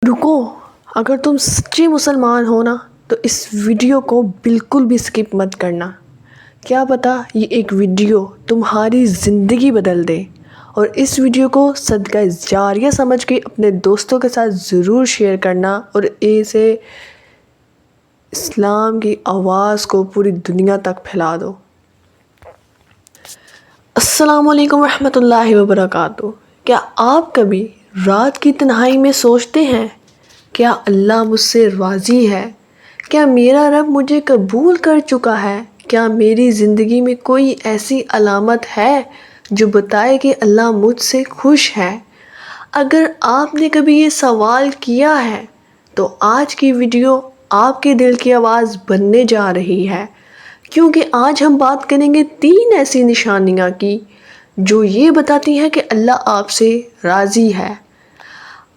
رکو، اگر تم سچے مسلمان ہو نا تو اس ویڈیو کو بالکل بھی سکپ مت کرنا۔ کیا پتہ یہ ایک ویڈیو تمہاری زندگی بدل دے، اور اس ویڈیو کو صدقہ جاریہ سمجھ کے اپنے دوستوں کے ساتھ ضرور شیئر کرنا، اور اسے اسلام کی آواز کو پوری دنیا تک پھیلا دو۔ السلام علیکم ورحمۃ اللہ وبرکاتہ۔ کیا آپ کبھی رات کی تنہائی میں سوچتے ہیں، کیا اللہ مجھ سے راضی ہے؟ کیا میرا رب مجھے قبول کر چکا ہے؟ کیا میری زندگی میں کوئی ایسی علامت ہے جو بتائے کہ اللہ مجھ سے خوش ہے؟ اگر آپ نے کبھی یہ سوال کیا ہے تو آج کی ویڈیو آپ کے دل کی آواز بننے جا رہی ہے، کیونکہ آج ہم بات کریں گے 3 ایسی نشانیاں کی جو یہ بتاتی ہیں کہ اللہ آپ سے راضی ہے۔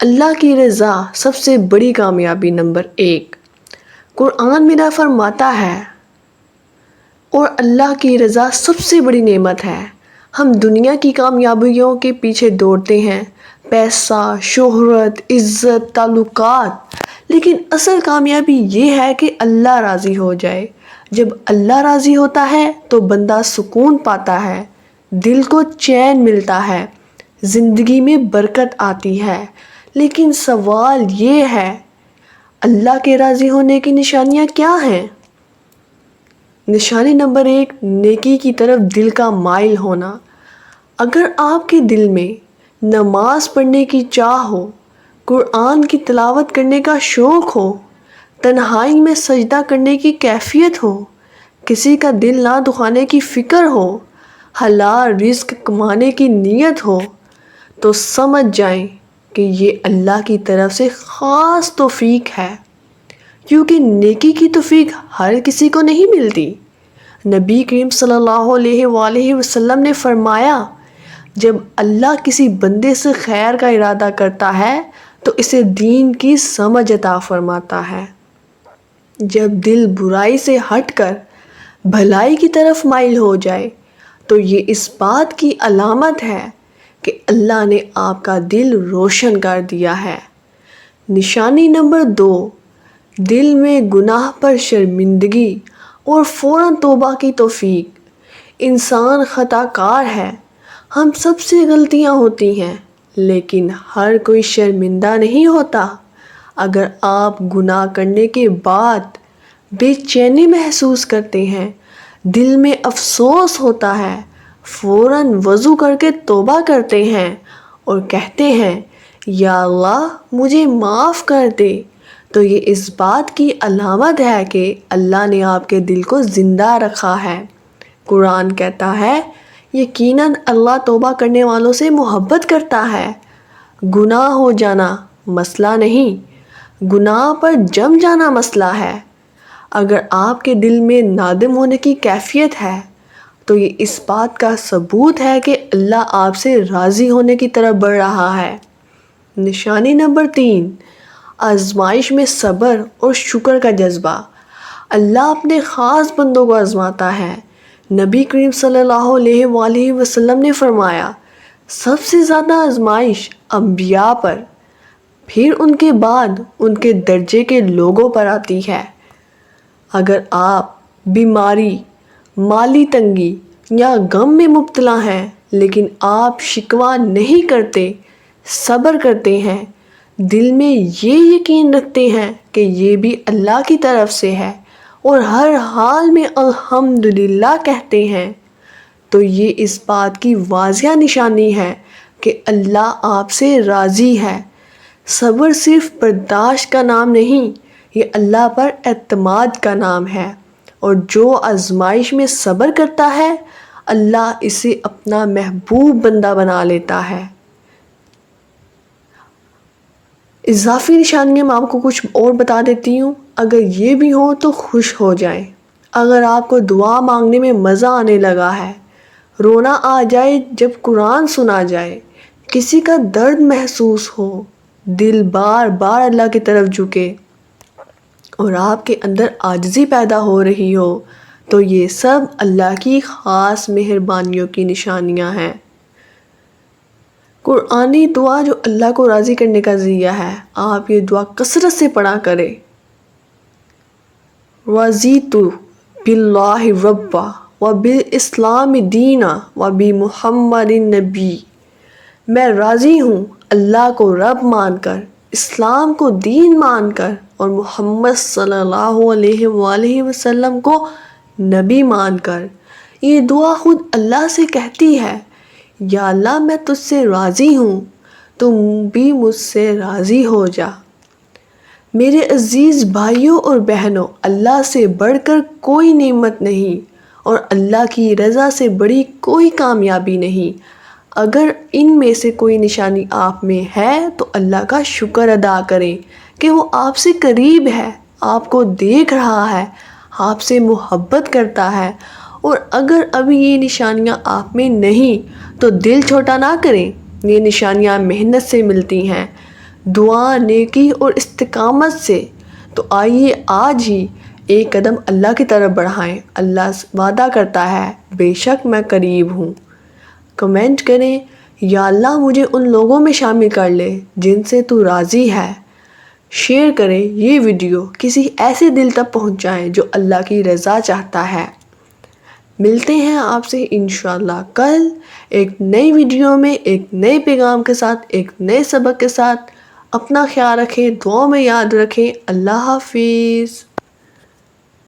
اللہ کی رضا سب سے بڑی کامیابی نمبر 1۔ قرآن میرا فرماتا ہے، اور اللہ کی رضا سب سے بڑی نعمت ہے۔ ہم دنیا کی کامیابیوں کے پیچھے دوڑتے ہیں، پیسہ، شہرت، عزت، تعلقات، لیکن اصل کامیابی یہ ہے کہ اللہ راضی ہو جائے۔ جب اللہ راضی ہوتا ہے تو بندہ سکون پاتا ہے، دل کو چین ملتا ہے، زندگی میں برکت آتی ہے۔ لیکن سوال یہ ہے، اللہ کے راضی ہونے کی نشانیاں کیا ہیں؟ نشانی نمبر 1، نیکی کی طرف دل کا مائل ہونا۔ اگر آپ کے دل میں نماز پڑھنے کی چاہ ہو، قرآن کی تلاوت کرنے کا شوق ہو، تنہائی میں سجدہ کرنے کی کیفیت ہو، کسی کا دل نہ دکھانے کی فکر ہو، حلال رزق کمانے کی نیت ہو، تو سمجھ جائیں کہ یہ اللہ کی طرف سے خاص توفیق ہے، کیونکہ نیکی کی توفیق ہر کسی کو نہیں ملتی۔ نبی کریم صلی اللہ علیہ وآلہ وسلم نے فرمایا، جب اللہ کسی بندے سے خیر کا ارادہ کرتا ہے تو اسے دین کی سمجھ عطا فرماتا ہے۔ جب دل برائی سے ہٹ کر بھلائی کی طرف مائل ہو جائے تو یہ اس بات کی علامت ہے کہ اللہ نے آپ کا دل روشن کر دیا ہے۔ نشانی نمبر 2، دل میں گناہ پر شرمندگی اور فوراً توبہ کی توفیق۔ انسان خطا کار ہے، ہم سب سے غلطیاں ہوتی ہیں، لیکن ہر کوئی شرمندہ نہیں ہوتا۔ اگر آپ گناہ کرنے کے بعد بے چینی محسوس کرتے ہیں، دل میں افسوس ہوتا ہے، فوراً وضو کر کے توبہ کرتے ہیں اور کہتے ہیں، یا اللہ مجھے معاف کر دے، تو یہ اس بات کی علامت ہے کہ اللہ نے آپ کے دل کو زندہ رکھا ہے۔ قرآن کہتا ہے، یقیناً اللہ توبہ کرنے والوں سے محبت کرتا ہے۔ گناہ ہو جانا مسئلہ نہیں، گناہ پر جم جانا مسئلہ ہے۔ اگر آپ کے دل میں نادم ہونے کی کیفیت ہے تو یہ اس بات کا ثبوت ہے کہ اللہ آپ سے راضی ہونے کی طرف بڑھ رہا ہے۔ نشانی نمبر 3، آزمائش میں صبر اور شکر کا جذبہ۔ اللہ اپنے خاص بندوں کو آزماتا ہے۔ نبی کریم صلی اللہ علیہ وآلہ وسلم نے فرمایا، سب سے زیادہ آزمائش انبیاء پر، پھر ان کے بعد ان کے درجے کے لوگوں پر آتی ہے۔ اگر آپ بیماری، مالی تنگی یا غم میں مبتلا ہیں، لیکن آپ شکوہ نہیں کرتے، صبر کرتے ہیں، دل میں یہ یقین رکھتے ہیں کہ یہ بھی اللہ کی طرف سے ہے، اور ہر حال میں الحمدللہ کہتے ہیں، تو یہ اس بات کی واضح نشانی ہے کہ اللہ آپ سے راضی ہے۔ صبر صرف برداشت کا نام نہیں، یہ اللہ پر اعتماد کا نام ہے، اور جو آزمائش میں صبر کرتا ہے اللہ اسے اپنا محبوب بندہ بنا لیتا ہے۔ اضافی نشانیاں میں آپ کو کچھ اور بتا دیتی ہوں، اگر یہ بھی ہو تو خوش ہو جائیں۔ اگر آپ کو دعا مانگنے میں مزہ آنے لگا ہے، رونا آ جائے جب قرآن سنا جائے، کسی کا درد محسوس ہو، دل بار بار اللہ کی طرف جھکے، اور آپ کے اندر عاجزی پیدا ہو رہی ہو، تو یہ سب اللہ کی خاص مہربانیوں کی نشانیاں ہیں۔ قرآنی دعا جو اللہ کو راضی کرنے کا ذریعہ ہے، آپ یہ دعا کثرت سے پڑھا کریں۔ رضیت باللہ ربا وبالاسلام دینا وبمحمد نبی، میں راضی ہوں اللہ کو رب مان کر، اسلام کو دین مان کر، اور محمد صلی اللہ علیہ وآلہ وسلم کو نبی مان کر۔ یہ دعا خود اللہ سے کہتی ہے، یا اللہ میں تجھ سے راضی ہوں، تم بھی مجھ سے راضی ہو جا۔ میرے عزیز بھائیوں اور بہنوں، اللہ سے بڑھ کر کوئی نعمت نہیں، اور اللہ کی رضا سے بڑی کوئی کامیابی نہیں۔ اگر ان میں سے کوئی نشانی آپ میں ہے تو اللہ کا شکر ادا کریں کہ وہ آپ سے قریب ہے، آپ کو دیکھ رہا ہے، آپ سے محبت کرتا ہے۔ اور اگر ابھی یہ نشانیاں آپ میں نہیں تو دل چھوٹا نہ کریں، یہ نشانیاں محنت سے ملتی ہیں، دعا، نیکی اور استقامت سے۔ تو آئیے آج ہی ایک قدم اللہ کی طرف بڑھائیں۔ اللہ وعدہ کرتا ہے، بے شک میں قریب ہوں۔ کمنٹ کریں، یا اللہ مجھے ان لوگوں میں شامل کر لے جن سے تو راضی ہے۔ شیئر کریں یہ ویڈیو، کسی ایسے دل تک پہنچائیں جو اللہ کی رضا چاہتا ہے۔ ملتے ہیں آپ سے انشاءاللہ کل ایک نئی ویڈیو میں، ایک نئے پیغام کے ساتھ، ایک نئے سبق کے ساتھ۔ اپنا خیال رکھیں، دعاؤں میں یاد رکھیں۔ اللہ حافظ۔